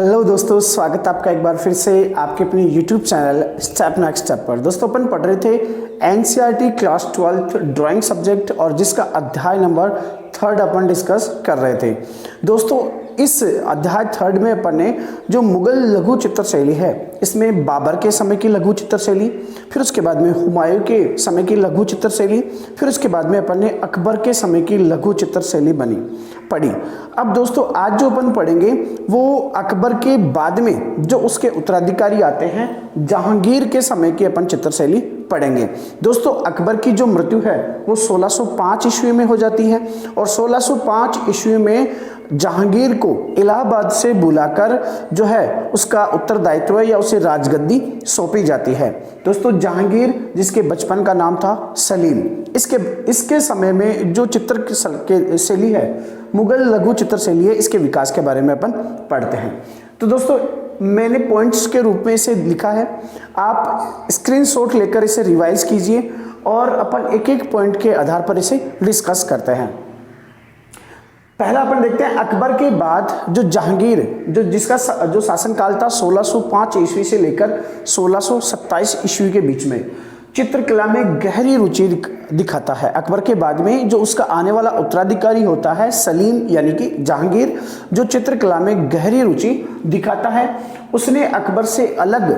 Hello दोस्तों, स्वागत है आपका एक बार फिर से आपके अपने YouTube channel step next step पर। दोस्तों अपन पढ़ रहे थे NCERT class 12th drawing subject और जिसका अध्याय नंबर 3 अपन डिस्कस कर रहे थे। दोस्तों इस अध्याय 3 में अपन ने जो मुगल लघु चित्र शैली है, इसमें बाबर के समय की लघु चित्र शैली, फिर उसके बाद में हुमायूं के समय की लघु चित्र शैली, फिर उसके बाद में अपन ने अकबर के समय की लघु चित्र शैली पढ़ी। अब दोस्तों आज जो अपन पढ़ेंगे वो अकबर के बाद में जो उसके उत्तराधिकारी आते हैं जहांगीर के समय की अपन चित्र शैली पढ़ेंगे। दोस्तों अकबर की जो मृत्यु है वो 1605 ईस्वी में हो जाती है और 1605 ईस्वी में जहांगीर को इलाहाबाद से बुलाकर जो है उसका उत्तरदायित्व या उसे राजगद्दी सौंपी जाती है। दोस्तों जहांगीर जिसके बचपन का नाम था सलीम, इसके समय में जो चित्र शैली है मुगल लघु चित्र शैली है, इसके विकास के बारे में अपन पढ़ते हैं। तो दोस्तों मैंने पॉइंट्स के रूप में इसे लिखा है, आप स्क्रीनशॉट लेकर इसे रिवाइज कीजिए और अपन एक एक पॉइंट के आधार पर इसे डिस्कस करते हैं। पहला अपन देखते हैं अकबर के बाद जो जहांगीर जिसका जो शासनकाल था 1605 ईस्वी से लेकर 1627 ईस्वी के बीच में चित्रकला में गहरी रुचि दिखाता है। अकबर के बाद में जो उसका आने वाला उत्तराधिकारी होता है सलीम यानी कि जहांगीर, जो चित्रकला में गहरी रुचि दिखाता है, उसने अकबर से अलग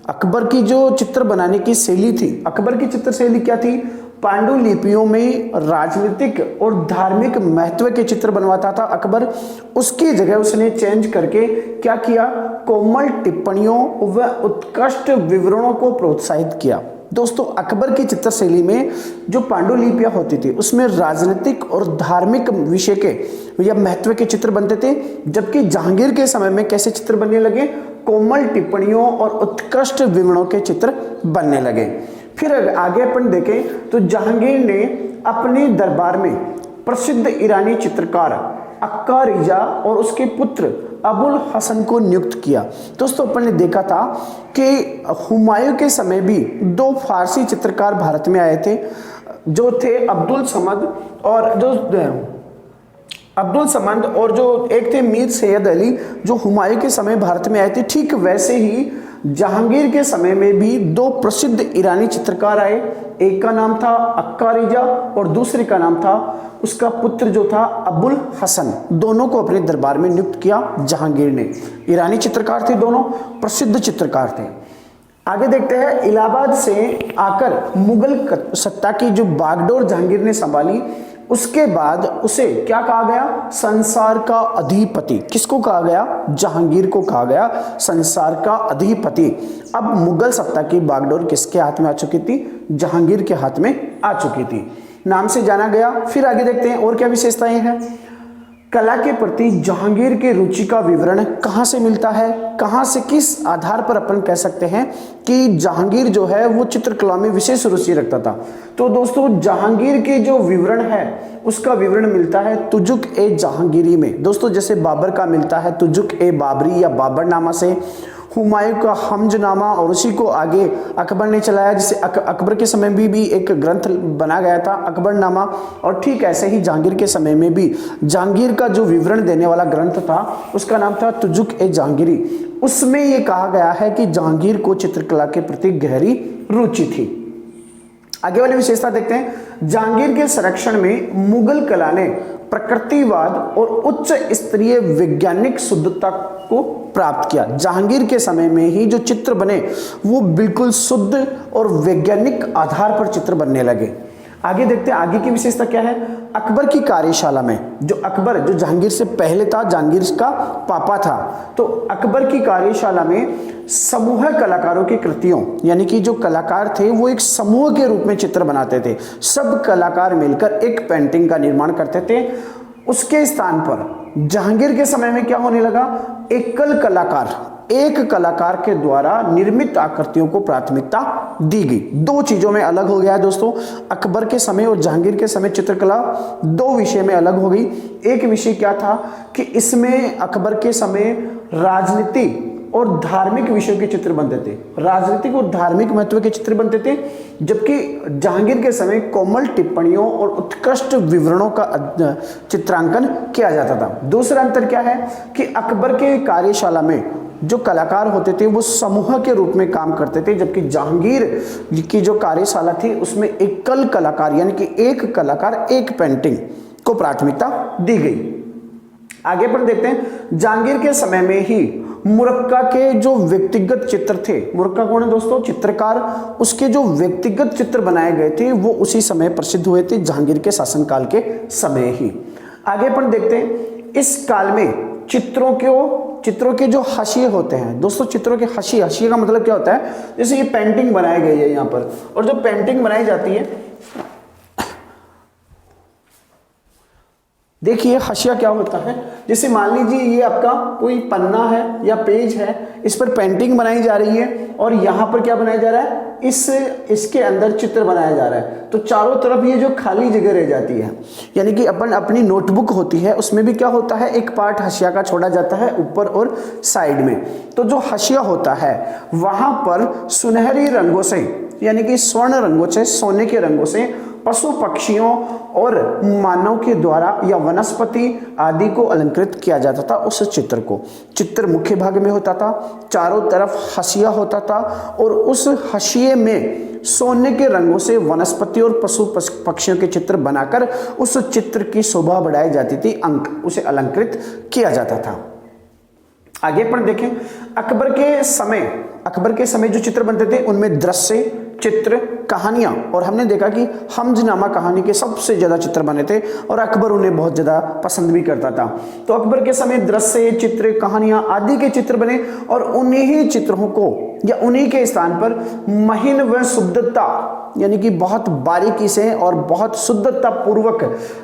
अकबर की जो चित्र बनाने की शैली थी, अकबर की चित्र शैली क्या थी, पांडुलिपियों में राजनीतिक और धार्मिक महत्व के चित्र बनवाता था अकबर। उसकी जगह उसने चेंज करके क्या किया, कोमल टिप्पणियों व उत्कृष्ट विवरणों को प्रोत्साहित किया। दोस्तों अकबर की चित्र शैली में जो पांडुलिपियां होती थी उसमें राजनीतिक और धार्मिक विषय के या महत्व के चित्र बनते थे, जबकि जहांगीर के समय में कैसे चित्र बनने लगे, कोमल टिप्पणियों और उत्कृष्ट विवरणों के चित्र बनने लगे। फिर आगे अपन देखें तो जहांगीर ने अपने दरबार में प्रसिद्ध ईरानी चित्रकार अक्का रिजा और उसके पुत्र अबुल हसन को नियुक्त किया। दोस्तों अपन ने देखा था कि हुमायूं के समय भी 2 फारसी चित्रकार भारत में आए थे, जो थे अब्दुल समद और जो एक थे मीर सैयद अली, जो हुमायूं के समय भारत में आए थे। ठीक वैसे ही जहांगीर के समय में भी 2 प्रसिद्ध ईरानी चित्रकार आए, एक का नाम था अक्का रिजा और दूसरे का नाम था उसका पुत्र जो था अबुल हसन। दोनों को अपने दरबार में नियुक्त किया जहांगीर ने। ईरानी चित्रकार थे, दोनों प्रसिद्ध चित्रकार थे। आगे देखते हैं, इलाहाबाद से आकर मुगल सत्ता की जो बागडोर जहांगीर ने संभाली, उसके बाद उसे क्या कहा गया, संसार का अधिपति। किसको कहा गया, जहांगीर को कहा गया संसार का अधिपति। अब मुगल सत्ता की बागडोर किसके हाथ में आ चुकी थी, जहांगीर के हाथ में आ चुकी थी, नाम से जाना गया। फिर आगे देखते हैं और क्या विशेषताएं हैं। कला के प्रति जहांगीर के रुचि का विवरण कहाँ से मिलता है, कहाँ से किस आधार पर अपन कह सकते हैं कि जहांगीर जो है वो चित्रकला में विशेष रुचि रखता था। तो दोस्तों जहांगीर के जो विवरण है उसका विवरण मिलता है तुजुक ए जहांगीरी में। दोस्तों जैसे बाबर का मिलता है तुजुक ए बाबरी या बाबरनामा से, हुमायूं का हमजनामा और उसी को आगे अकबर ने चलाया, जिसे अकबर के समय में भी एक ग्रंथ बना गया था अकबरनामा, और ठीक ऐसे ही जहांगीर के समय में भी जहांगीर का जो विवरण देने वाला ग्रंथ था उसका नाम था तुजुक ए जहांगीरी। उसमें ये कहा गया है कि जहांगीर को चित्रकला के प्रति गहरी रुचि थी। आगे वाली विशेषता देखते हैं, जहांगीर के संरक्षण में मुगल कला ने प्रकृतिवाद और उच्च स्तरीय वैज्ञानिक शुद्धता को प्राप्त किया। जहांगीर के समय में ही जो चित्र बने वो बिल्कुल शुद्ध और वैज्ञानिक आधार पर चित्र बनने लगे। आगे देखते हैं आगे की विशेषता क्या है। अकबर की कार्यशाला में जो जहांगीर से पहले था, जहांगीर का पापा था, तो अकबर की कार्यशाला में समूह कलाकारों की कृतियों यानी कि जो कलाकार थे वो एक समूह के रूप में चित्र बनाते थे। सब कलाकार मिलकर एक पेंटिंग का निर्माण करते थे। उसके स्थान पर जहांगीर के समय में क्या होने लगा, एक कलाकार के द्वारा निर्मित आकृतियों को प्राथमिकता दी गई। 2 चीजों में अलग हो गया है दोस्तों, अकबर के समय और जहांगीर के समय चित्रकला 2 विषय में अलग हो गई। एक विषय क्या था कि इसमें अकबर के समय राजनीति और धार्मिक विषयों के चित्र बनते थे, राजनीतिक और धार्मिक महत्व के चित्र बनते थे, जबकि जहांगीर के समय कोमल टिप्पणियों और उत्कृष्ट विवरणों का चित्रांकन किया जाता था। दूसरा अंतर क्या है कि अकबर के कार्यशाला में जो कलाकार होते थे वो समूह के रूप में काम करते थे, जबकि जहांगीर की जो कार्यशाला थी उसमें एकल कलाकार यानी कि एक कलाकार एक पेंटिंग को प्राथमिकता दी गई। आगे पर देखते हैं, जहांगीर के समय में ही मुरक्का के जो व्यक्तिगत चित्र थे, मुरक्का कौन है दोस्तों? चित्रकार। उसके जो व्यक्तिगत चित्र बनाए गए थे वो उसी समय प्रसिद्ध हुए थे, जहांगीर के शासनकाल के समय ही। आगे पर देखते हैं, इस काल में चित्रों के जो हाशिए होते हैं दोस्तों, चित्रों के हाशिए का मतलब क्या होता है? जैसे ये पेंटिंग बनाई गई है यहाँ पर, और जो पेंटिंग बनाई जाती है, देखिए हाशिया क्या होता है। जैसे मान लीजिए ये आपका कोई पन्ना है या पेज है, इस पर पेंटिंग बनाई जा रही है और यहाँ पर क्या बनाया जा रहा है? इसके अंदर चित्र बनाया जा रहा है, तो चारों तरफ ये जो खाली जगह रह जाती है, यानी कि अपनी नोटबुक होती है उसमें भी क्या होता है? एक पार्ट हाशिया का छोड़ा जाता है ऊपर और साइड में। तो जो हाशिया होता है वहां पर सुनहरी रंगों से यानी कि स्वर्ण रंगों से, सोने के रंगों से पशु पक्षियों और मानव के द्वारा या वनस्पति आदि को अलंकृत किया जाता था। उस चित्र को, चित्र मुख्य भाग में होता था, चारों तरफ हाशिया होता था और उस हाशिए में सोने के रंगों से वनस्पति और पशु पक्षियों के चित्र बनाकर उस चित्र की शोभा बढ़ाई जाती थी, उसे अलंकृत किया जाता था। आगे पर देखें, अकबर के समय जो चित्र बनते थे उनमें दृश्य चित्र, कहानियां, और हमने देखा कि हमजनामा कहानी के सबसे ज्यादा चित्र बने थे और अकबर उन्हें बहुत ज्यादा पसंद भी करता था। तो अकबर के समय दृश्य चित्र, कहानियां आदि के चित्र बने और उन्हीं ही चित्रों को या उन्हीं के स्थान पर महीन व शुद्धता यानी कि बहुत बारीकी से और बहुत शुद्धता पूर्वक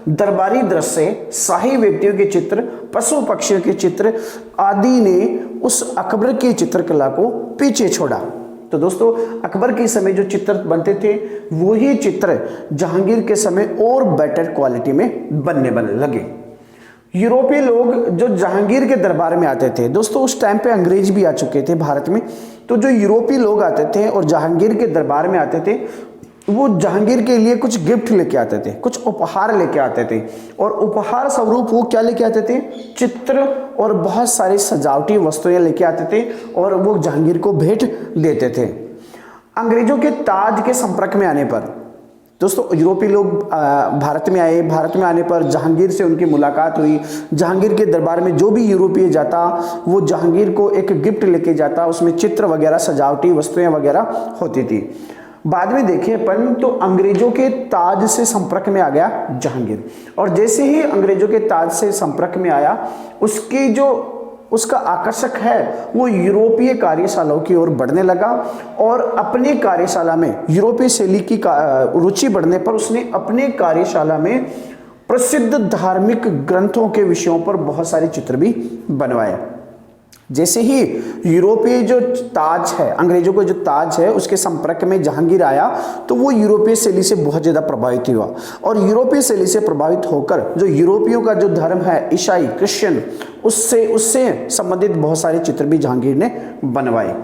दरबारी दृश्य, शाही व्यक्तियों के चित्र, पशु पक्षियों के चित्र आदि ने उस अकबर की चित्रकला को पीछे छोड़ा। तो दोस्तों, अकबर के समय जो चित्र बनते थे वही चित्र जहांगीर के समय और बेटर क्वालिटी में बनने लगे। यूरोपीय लोग जो जहांगीर के दरबार में आते थे दोस्तों, उस टाइम पे अंग्रेज भी आ चुके थे भारत में, तो जो यूरोपीय लोग आते थे और जहांगीर के दरबार में आते थे वो जहांगीर के लिए कुछ गिफ्ट लेके आते थे, कुछ उपहार लेके आते थे, और उपहार स्वरूप वो क्या लेके आते थे? चित्र और बहुत सारी सजावटी वस्तुएं लेके आते थे और वो जहांगीर को भेंट देते थे। अंग्रेजों के ताज के संपर्क में आने पर दोस्तों, यूरोपीय लोग भारत में आए, भारत में आने पर जहांगीर से उनकी मुलाकात हुई। जहांगीर के दरबार में जो भी यूरोपीय जाता वो जहांगीर को एक गिफ्ट लेके जाता, उसमें चित्र वगैरह, सजावटी वस्तुएं वगैरह होती थी। बाद में देखिए अपन, तो अंग्रेजों के ताज से संपर्क में आ गया जहांगीर, और जैसे ही अंग्रेजों के ताज से संपर्क में आया उसका आकर्षक है वो यूरोपीय कार्यशालाओं की ओर बढ़ने लगा, और अपनी कार्यशाला में यूरोपीय शैली की रुचि बढ़ने पर उसने अपने कार्यशाला में प्रसिद्ध धार्मिक ग्रंथों के विषयों पर बहुत सारे चित्र भी बनवाए। जैसे ही यूरोपीय जो ताज है, अंग्रेजों को जो ताज है उसके संपर्क में जहांगीर आया तो वो यूरोपीय शैली से बहुत ज़्यादा प्रभावित हुआ, और यूरोपीय शैली से प्रभावित होकर जो यूरोपियों का जो धर्म है, ईसाई, क्रिश्चियन, उससे संबंधित बहुत सारे चित्र भी जहांगीर ने बनवाए।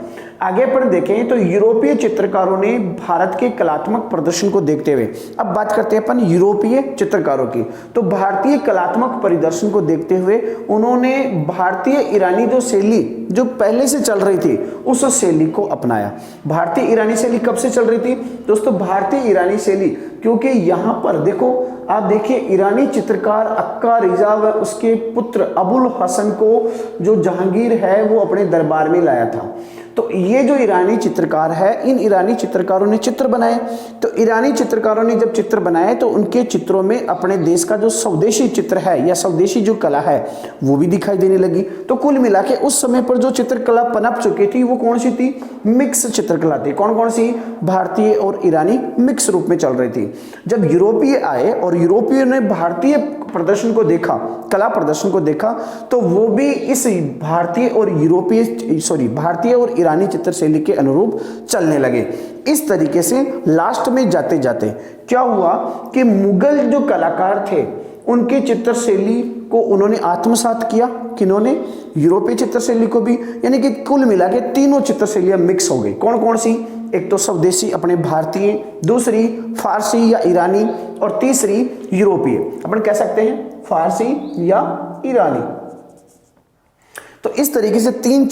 आगे पर देखें तो यूरोपीय चित्रकारों ने भारत के कलात्मक प्रदर्शन को देखते हुए, अब बात करते हैं अपन यूरोपीय चित्रकारों की, तो भारतीय कलात्मक प्रदर्शन को देखते हुए उन्होंने भारतीय ईरानी जो शैली जो पहले से चल रही थी उस शैली को अपनाया। भारतीय ईरानी शैली कब से चल रही थी दोस्तों? भारतीय ईरानी शैली, क्योंकि यहाँ पर देखो, आप देखिए ईरानी चित्रकार अक्का रिजा व उसके पुत्र अबुल हसन को जो जहांगीर है वो अपने दरबार में लाया था। तो ये जो ईरानी चित्रकार है, इन ईरानी चित्रकारों ने चित्र बनाए। तो ईरानी चित्रकारों ने जब चित्र बनाए तो उनके चित्रों में अपने देश का जो स्वदेशी चित्र है या स्वदेशी जो कला है वो भी दिखाई देने लगी। तो कुल मिला के उस समय पर जो चित्रकला पनप चुकी थी वो कौन सी थी? मिक्स चित्रकला थी। कौन कौन सी? भारतीय और ईरानी मिक्स रूप में चल रही थी। जब यूरोपीय आए और यूरोपियों ने भारतीय प्रदर्शन को देखा, कला प्रदर्शन को देखा, तो वो भी इस भारतीय और ईरानी चित्र शैली के अनुरूप चलने लगे। इस तरीके से लास्ट में जाते जाते क्या हुआ कि मुगल जो कलाकार थे उनकी चित्र शैली को उन्होंने आत्मसात किया, किन्होंने, यूरोपीय चित्रशैली को भी, यानी कि कुल मिला के तीनों चित्रशैलियां मिक्स हो गई। कौन कौन सी? एक तो स्वदेशी अपने भारतीय, दूसरी फारसी या ईरानी, और तीसरी यूरोपीय। अपन कह सकते हैं फारसी या ईरानी। तो इस तरीके से तीन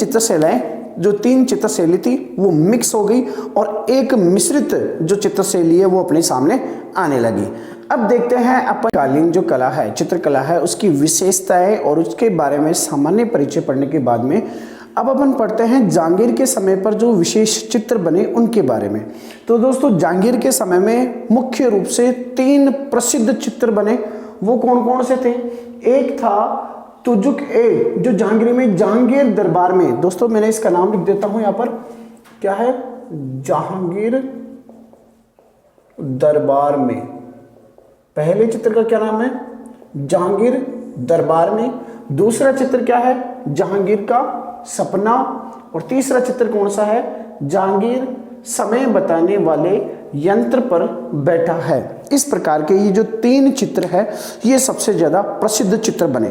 चित्रशैली थी वो मिक्स हो गई और एक मिश्रित जो चित्रशैली है वो अपने सामने आने लगी। अब देखते हैं अपन कालीन जो कला है, चित्रकला है, उसकी विशेषताएं और उसके बारे में सामान्य परिचय पढ़ने के बाद में अब अपन पढ़ते हैं जहांगीर के समय पर जो विशेष चित्र बने उनके बारे में। तो दोस्तों जहांगीर के समय में मुख्य रूप से तीन प्रसिद्ध चित्र बने। वो कौन कौन से थे? एक था तुजुक ए, जो जहांगीर में जहांगीर दरबार में, दोस्तों मैंने इसका नाम लिख देता हूं यहां पर, क्या है? जहांगीर दरबार में। पहले चित्र का क्या नाम है? जहांगीर दरबार में। दूसरा चित्र क्या है? जहांगीर का सपना। और तीसरा चित्र कौन सा है? जहांगीर समय बताने वाले यंत्र पर बैठा है। इस प्रकार के ये जो तीन चित्र है ये सबसे ज्यादा प्रसिद्ध चित्र बने।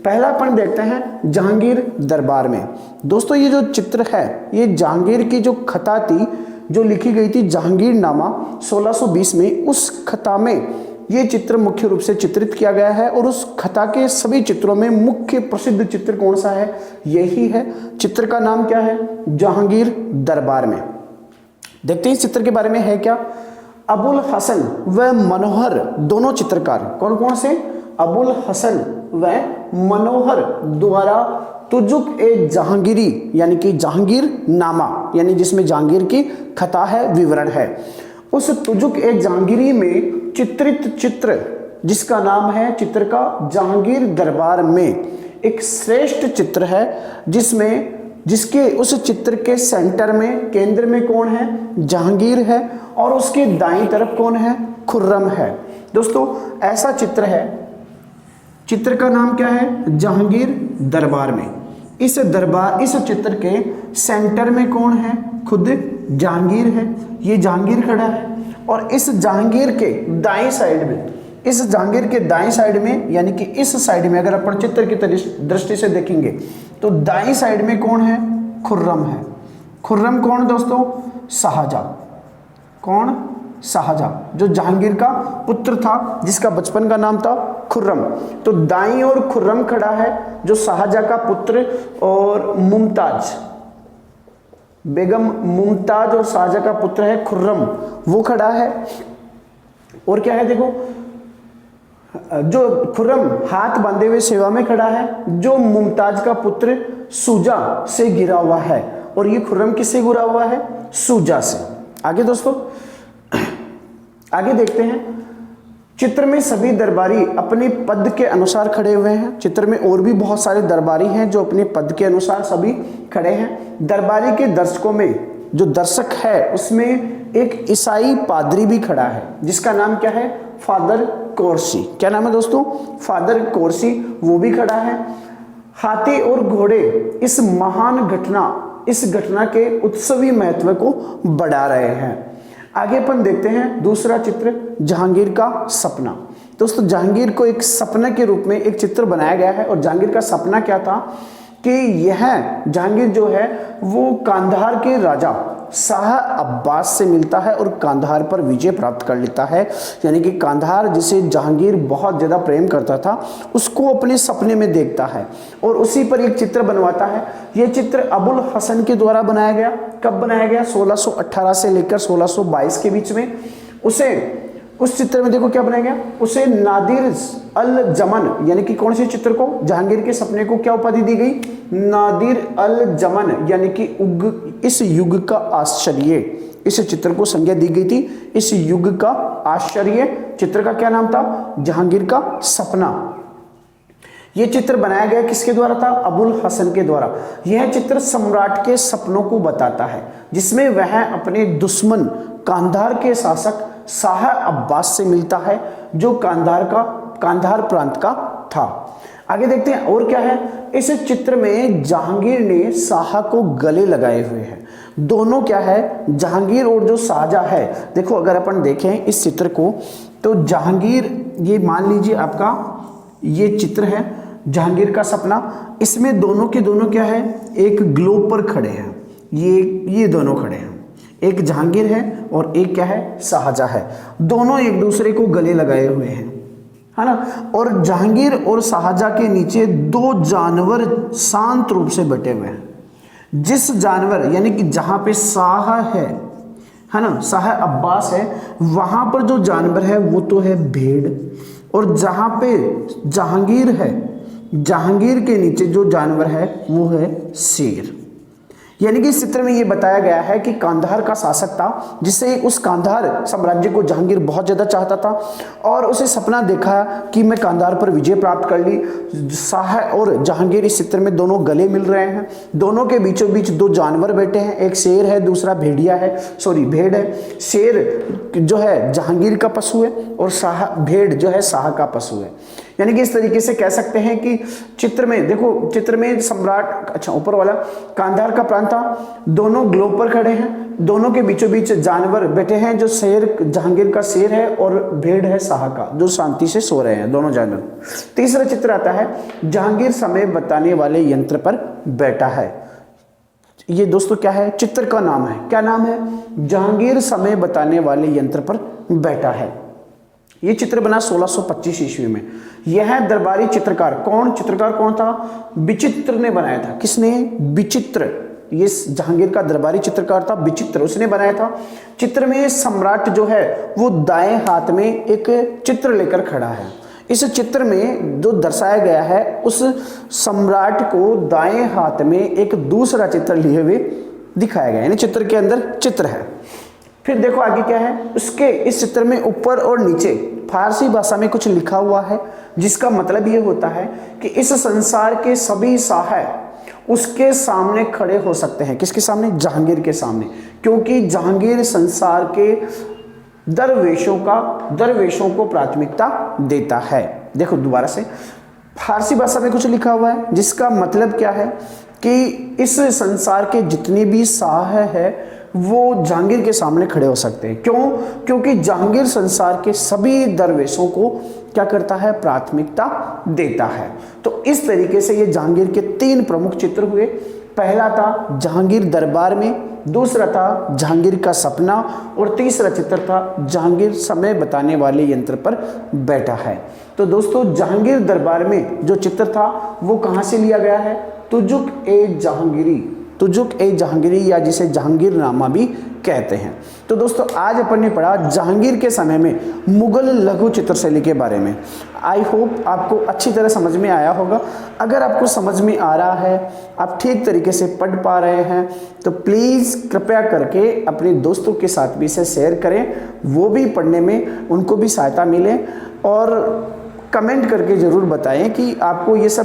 पहला अपन देखते हैं जहांगीर दरबार में। दोस्तों ये जो चित्र है ये जहांगीर की जो खता थी, जो लिखी गई थी जहांगीरनामा 1620 में, उस खता में ये चित्र मुख्य रूप से चित्रित किया गया है। और उस खता के सभी चित्रों में मुख्य प्रसिद्ध चित्र कौन सा है? यही है। चित्र का नाम क्या है? जहांगीर दरबार में। देखते हैं इस चित्र के बारे में है क्या। अबुल हसन व मनोहर दोनों चित्रकार, कौन कौन से? अबुल हसन व मनोहर द्वारा तुजुक ए जहांगीरी, यानी कि जहांगीरनामा, यानी जिसमें जहांगीर की खता है, विवरण है, उस तुजुक ए जहांगीरी में चित्रित चित्र जिसका नाम है चित्र का जहांगीर दरबार में, एक श्रेष्ठ चित्र है जिसके उस चित्र के सेंटर में, केंद्र में कौन है? जहांगीर है और उसके दाईं तरफ कौन है? खुर्रम है। दोस्तों ऐसा चित्र है, चित्र का नाम क्या है? जहांगीर दरबार में। इस चित्र के सेंटर में कौन है? खुद जहांगीर है। ये जहांगीर खड़ा है और इस जहांगीर के दाईं साइड में, यानी कि इस साइड में अगर अपन चित्र की दृष्टि से देखेंगे तो दाईं साइड में कौन है? खुर्रम है। खुर्रम कौन दोस्तों? शाहजहां। कौन? शाहजहां, जो जहांगीर का पुत्र था, जिसका बचपन का नाम था खुर्रम। तो दाईं ओर खुर्रम खड़ा है जो शाहजहां का पुत्र, और मुमताज, बेगम मुमताज और शाहजहां का पुत्र है खुर्रम, वो खड़ा है। और क्या है देखो, जो खुर्रम हाथ बांधे हुए सेवा में खड़ा है, जो मुमताज का पुत्र सूजा से गिरा हुआ है, और ये खुर्रम किससे गिरा हुआ है? सूजा से। आगे दोस्तों आगे देखते हैं। चित्र में सभी दरबारी अपने पद के अनुसार खड़े हुए हैं। चित्र में और भी बहुत सारे दरबारी हैं जो अपने पद के अनुसार सभी खड़े हैं। दरबारी के दर्शकों में जो दर्शक है उसमें एक ईसाई पादरी भी खड़ा है, जिसका नाम क्या है? फादर कोर्सी। क्या नाम है दोस्तों? फादर कोर्सी, वो भी खड़ा है। हाथी और घोड़े इस घटना के उत्सवी महत्व को बढ़ा रहे हैं। आगे अपन देखते हैं दूसरा चित्र, जहांगीर का सपना। दोस्तों जहांगीर को एक सपने के रूप में एक चित्र बनाया गया है। और जहांगीर का सपना क्या था कि यह जहांगीर जो है वो कांधार के राजा शाह अब्बास से मिलता है और कांधार पर विजय प्राप्त कर लेता है। यानी कि कांधार जिसे जहांगीर बहुत ज़्यादा प्रेम करता था, उसको अपने सपने में देखता है और उसी पर एक चित्र बनवाता है। यह चित्र अबुल हसन के द्वारा बनाया गया। कब बनाया गया? 1618 से लेकर 1622 के बीच में। उस चित्र में देखो क्या बनाया गया, उसे नादिर अल जमन, यानी कि कौन से चित्र को? जहांगीर के सपने को क्या उपाधि दी गई? नादिर अल जमन, यानी कि इस युग का आश्चर्य। इस चित्र को संज्ञा दी गई थी इस युग का आश्चर्य। चित्र का क्या नाम था? जहांगीर का सपना। यह चित्र बनाया गया किसके द्वारा था? अबुल हसन के द्वारा। यह चित्र सम्राट के सपनों को बताता है, जिसमें वह अपने दुश्मन कांधार के शासक शाह अब्बास से मिलता है, जो कांधार प्रांत का था। आगे देखते हैं और क्या है। इस चित्र में जहांगीर ने शाह को गले लगाए हुए हैं। दोनों क्या है? जहांगीर और जो शाहजहां है। देखो अगर अपन देखें इस चित्र को तो जहांगीर, ये मान लीजिए आपका ये चित्र है, जहांगीर का सपना, इसमें दोनों के दोनों क्या है, एक ग्लोब पर खड़े हैं। ये दोनों खड़े हैं, एक जहांगीर है और एक क्या है, शाहजहां है। दोनों एक दूसरे को गले लगाए हुए हैं, है ना। और जहांगीर और शाहजहां के नीचे दो जानवर शांत रूप से बैठे हुए हैं। जिस जानवर यानी कि जहां पे शाह है ना, शाह अब्बास है, वहां पर जो जानवर है वो तो है भेड़, और जहां पे जहांगीर है, जहांगीर के नीचे जो जानवर है वो है शेर। यानी कि इस चित्र में ये बताया गया है कि कांधार का शासक था, जिससे उस कांधार साम्राज्य को जहांगीर बहुत ज़्यादा चाहता था और उसे सपना देखा कि मैं कांधार पर विजय प्राप्त कर ली। शाह और जहांगीर इस चित्र में दोनों गले मिल रहे हैं। दोनों के बीचों बीच दो जानवर बैठे हैं, एक शेर है, दूसरा भेड़िया है, सॉरी भेड़ है। शेर जो है जहांगीर का पशु है और भेड़ जो है शाह का पशु है। यानी कि इस तरीके से कह सकते हैं कि चित्र में देखो, चित्र में सम्राट, अच्छा ऊपर वाला कांधार का प्रांत था, दोनों ग्लोब पर खड़े हैं, दोनों के बीचों बीच जानवर बैठे हैं, जो शेर जहांगीर का शेर है और भेड़ है शाह का, जो शांति से सो रहे हैं दोनों जानवर। तीसरा चित्र आता है, जहांगीर समय बताने वाले यंत्र पर बैठा है। ये दोस्तों क्या है, चित्र का नाम है, क्या नाम है, जहांगीर समय बताने वाले यंत्र पर बैठा है। ये चित्र बना 1625 ईस्वी में। यह दरबारी चित्रकार कौन था, विचित्र ने बनाया था। किसने, विचित्र। ये जहांगीर का दरबारी चित्रकार था विचित्र, उसने बनाया था। चित्र में सम्राट जो है वो दाएं हाथ में एक चित्र लेकर खड़ा है। इस चित्र में जो दर्शाया गया है, उस सम्राट को दाएं हाथ में एक दूसरा चित्र लिए हुए दिखाया गया है, यानी चित्र के अंदर चित्र है। फिर देखो आगे क्या है, उसके इस चित्र में ऊपर और नीचे फारसी भाषा में कुछ लिखा हुआ है, जिसका मतलब ये होता है कि इस संसार के सभी शाह उसके सामने खड़े हो सकते हैं। किसके सामने, जहांगीर के सामने, क्योंकि जहांगीर संसार के दरवेशों को प्राथमिकता देता है। देखो दोबारा से, फारसी भाषा में कुछ लिखा हुआ है, जिसका मतलब क्या है कि इस संसार के जितने भी शाह है वो जहांगीर के सामने खड़े हो सकते हैं। क्यों, क्योंकि जहांगीर संसार के सभी दरवेशों को क्या करता है, प्राथमिकता देता है। तो इस तरीके से ये जहांगीर के तीन प्रमुख चित्र हुए। पहला था जहांगीर दरबार में, दूसरा था जहांगीर का सपना, और तीसरा चित्र था जहांगीर समय बताने वाले यंत्र पर बैठा है। तो दोस्तों जहांगीर दरबार में जो चित्र था वो कहाँ से लिया गया है, तुजुक ए जहांगीरी या जिसे जहांगीरनामा भी कहते हैं। तो दोस्तों आज अपन ने पढ़ा जहांगीर के समय में मुगल लघु चित्रशैली के बारे में। आई होप आपको अच्छी तरह समझ में आया होगा। अगर आपको समझ में आ रहा है, आप ठीक तरीके से पढ़ पा रहे हैं, तो प्लीज़ कृपया करके अपने दोस्तों के साथ भी इसे शेयर करें, वो भी पढ़ने में उनको भी सहायता मिले। और कमेंट करके ज़रूर बताएं कि आपको ये सब